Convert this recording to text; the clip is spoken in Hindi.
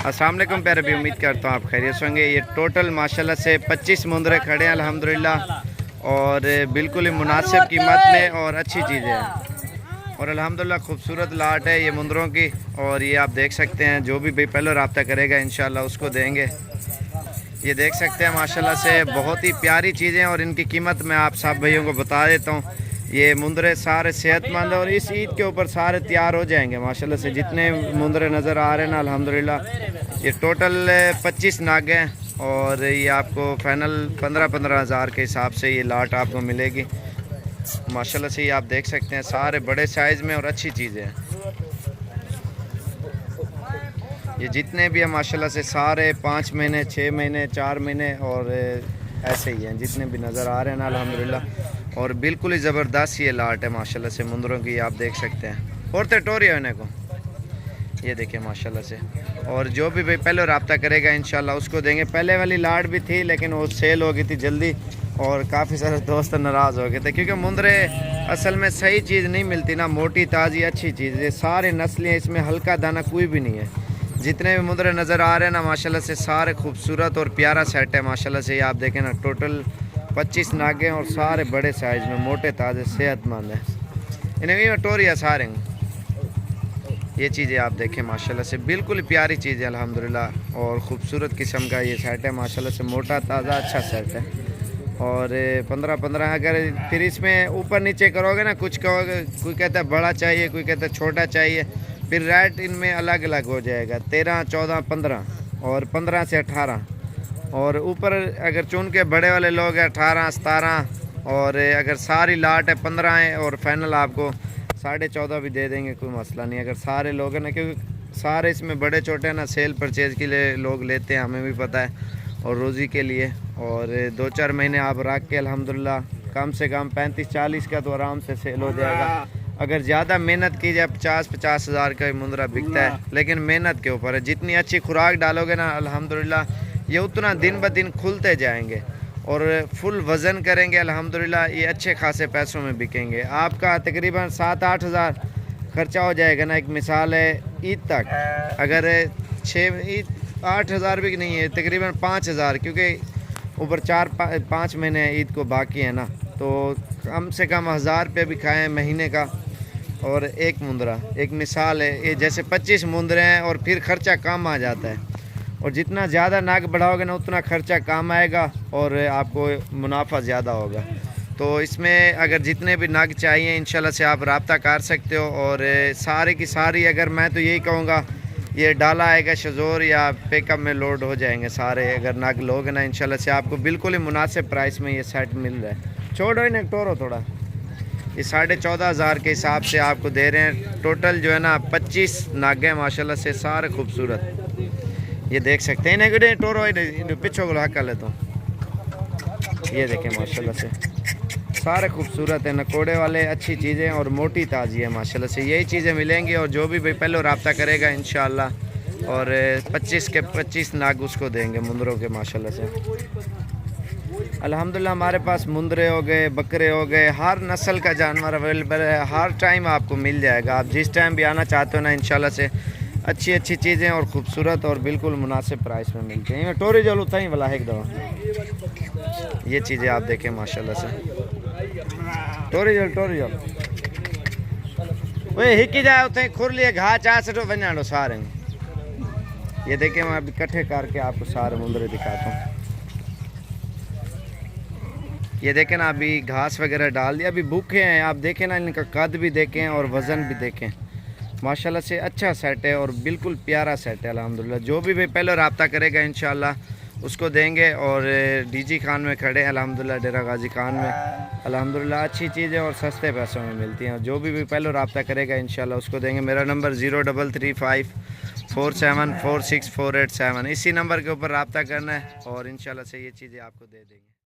अस्सलाम वालेकुम प्यारे भी, उम्मीद करता हूँ आप खैरियत से होंगे। ये टोटल माशाल्लाह से 25 मुंदरे खड़े हैं अल्हम्दुलिल्लाह, और बिल्कुल ही मुनासिब कीमत में और अच्छी चीज़ें हैं। और अल्हम्दुलिल्लाह खूबसूरत लाट है ये मुंदरों की। और ये आप देख सकते हैं, जो भी भाई पहले रब्ता करेगा इंशाल्लाह उसको देंगे। ये देख सकते हैं माशाल्लाह से बहुत ही प्यारी चीज़ें, और इनकी कीमत मैं आप सब भाइयों को बता देता हूँ। ये मुंदरे सारे सेहतमंद और इस ईद के ऊपर सारे तैयार हो जाएंगे माशाल्लाह से। जितने मुंदरे नज़र आ रहे हैं ना अल्हम्दुलिल्लाह, ये टोटल 25 नाग हैं, और ये आपको फाइनल 15-15 हज़ार के हिसाब से ये लाट आपको मिलेगी माशाल्लाह से। ये आप देख सकते हैं सारे बड़े साइज़ में और अच्छी चीज़ें हैं। ये जितने भी हैं माशाल्लाह से सारे 5 महीने, 6 महीने, 4 महीने और ऐसे ही हैं जितने भी नज़र आ रहे हैं ना अल्हम्दुलिल्लाह। और बिल्कुल ही ज़बरदस्त ये लाट है माशाल्लाह से मुंदरों की, आप देख सकते हैं। और टोरी होने को ये देखिए माशाल्लाह से। और जो भी भाई पहले रब्ता करेगा इंशाल्लाह उसको देंगे। पहले वाली लाट भी थी लेकिन वो सेल हो गई थी जल्दी, और काफ़ी सारे दोस्त नाराज़ हो गए थे, क्योंकि मुंदरे असल में सही चीज़ नहीं मिलती ना, मोटी ताज़ी अच्छी चीज़। ये सारे नस्लें, इसमें हल्का दाना कोई भी नहीं है। जितने भी मुंदरे नज़र आ रहे हैं ना माशाल्लाह से सारे खूबसूरत और प्यारा सेट है माशाल्लाह से। ये आप देखें ना, टोटल 25 नागे और सारे बड़े साइज़ में, मोटे ताज़े सेहतमंद है। इन्हें टोरिया सारे ये चीज़ें आप देखें माशाल्लाह से, बिल्कुल ही प्यारी चीज़ है अल्हम्दुलिल्लाह। और ख़ूबसूरत किस्म का ये सेट है माशाल्लाह से, मोटा ताज़ा अच्छा सेट है। और 15-15 अगर फिर इसमें ऊपर नीचे करोगे ना, कुछ कहोगे, कोई कहता है बड़ा चाहिए, कोई कहता है छोटा चाहिए, फिर रेट इनमें अलग अलग हो जाएगा। 13, 14, 15 और 15 से 18। और ऊपर अगर चुन के बड़े वाले लोग हैं 18, 17, और अगर सारी लाट है 15 है, और फाइनल आपको 14.5 भी दे देंगे, कोई मसला नहीं अगर सारे लोग हैं ना, क्योंकि सारे इसमें बड़े छोटे हैं ना, सेल परचेज़ के लिए लोग लेते हैं, हमें भी पता है, और रोज़ी के लिए। और 2-4 महीने आप रख के अल्हम्दुलिल्लाह कम से कम 35-40 का तो आराम से सेल हो जाएगा। अगर ज़्यादा मेहनत की जाए 50-50 हज़ार का मुंदरा बिकता है, लेकिन मेहनत के ऊपर है। जितनी अच्छी खुराक डालोगे ना अल्हम्दुलिल्लाह, ये उतना दिन ब दिन खुलते जाएंगे, और फुल वज़न करेंगे अल्हम्दुलिल्लाह, ये अच्छे खासे पैसों में बिकेंगे। आपका तकरीबन 7-8 हज़ार ख़र्चा हो जाएगा ना। एक मिसाल है ईद तक, अगर 8 हज़ार भी नहीं है, तकरीबन 5 हज़ार, क्योंकि ऊपर 4-5 महीने ईद को बाकी है ना, तो कम से कम 1000 रुपये भी खाएँ महीने का। और एक मुंदरा, एक मिसाल है, ये जैसे 25 मुंदरे हैं, और फिर ख़र्चा कम आ जाता है। और जितना ज़्यादा नाग बढ़ाओगे ना उतना ख़र्चा कम आएगा, और आपको मुनाफा ज़्यादा होगा। तो इसमें अगर जितने भी नाग चाहिए इंशाल्लाह से आप रब्ता कर सकते हो। और सारे की सारी, अगर मैं तो यही कहूँगा, ये डाला आएगा शजोर या पिकअप में लोड हो जाएंगे सारे। अगर नाग लोगे ना इंशाल्लाह से आपको बिल्कुल ही मुनासिब प्राइस में ये सेट मिल रहा है। छोड़ो ही ना टोरो थोड़ा। ये 14.5 हज़ार के हिसाब से आपको दे रहे हैं। टोटल जो है ना 25 नागे माशाल्लाह से, सारे खूबसूरत। ये देख सकते हैं ना, टोरो पिछो को हक लेता हूँ। ये देखें माशाल्लाह से सारे खूबसूरत है, नकोड़े वाले, अच्छी चीज़ें और मोटी ताज़ी है माशाल्लाह से। यही चीज़ें मिलेंगी। और जो भी भाई पहले रब्ता करेगा इंशाल्लाह, और 25 के 25 नाग उसको देंगे मुंदरों के माशाल्लाह से। अल्हम्दुलिल्लाह हमारे पास मुंदरे हो गए, बकरे हो गए, हर नस्ल का जानवर अवेलेबल है। हर टाइम आपको मिल जाएगा, आप जिस टाइम भी आना चाहते हो ना इंशाल्लाह से। अच्छी अच्छी चीज़ें और ख़ूबसूरत और बिल्कुल मुनासिब प्राइस में मिलती हैं। टोरी जल उतना ही वाला है एक दवा। ये चीज़ें आप देखें माशाल्लाह से, टोरी जल वही हिकी जाए उतने खुर लिए घा चाह से तो बना सारे। ये देखें, मैं अभी इकट्ठे करके आपको सारे मुंदरे दिखाता हूँ। ये देखें ना, अभी घास वगैरह डाल दिया, अभी भूखे हैं। आप देखें ना, इनका कद भी देखें और वज़न भी देखें माशाल्लाह से। अच्छा सेट है और बिल्कुल प्यारा सेट है अल्हम्दुलिल्लाह। जो भी पहले रब्ता करेगा इंशाल्लाह उसको देंगे। और डीजी खान में खड़े हैं अल्हम्दुलिल्लाह, डेरा गाजी खान में अल्हम्दुलिल्लाह। अच्छी चीज़ें और सस्ते पैसों में मिलती हैं। जो भी पहले रब्ता करेगा इंशाल्लाह उसको देंगे। मेरा नंबर 0335474648 7। इसी नंबर के ऊपर रब्ता करना है, और इंशाल्लाह से ये चीज़ें आपको दे देंगे।